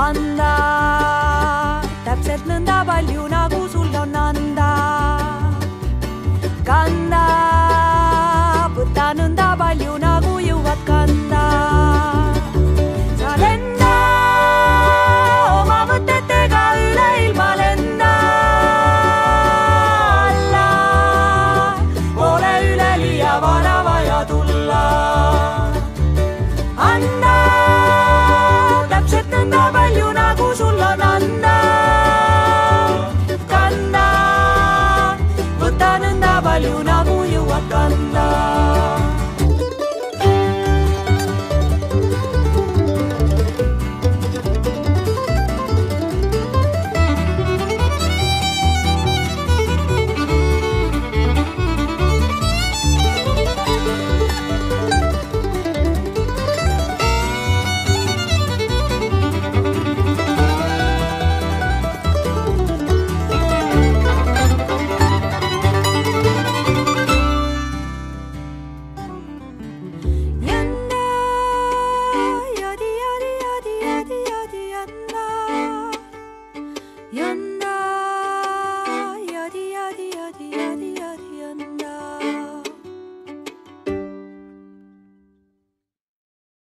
anda täpselt nõnda palju, nagu sul on anda. Kanda, võta nõnda palju, nagu jõuad kanda. Sa lenda oma mõtetega üle ilma lenda alla. Pole üleliia vara vaja tulla. Anda täpselt nõnda palju, nagu sul on anda.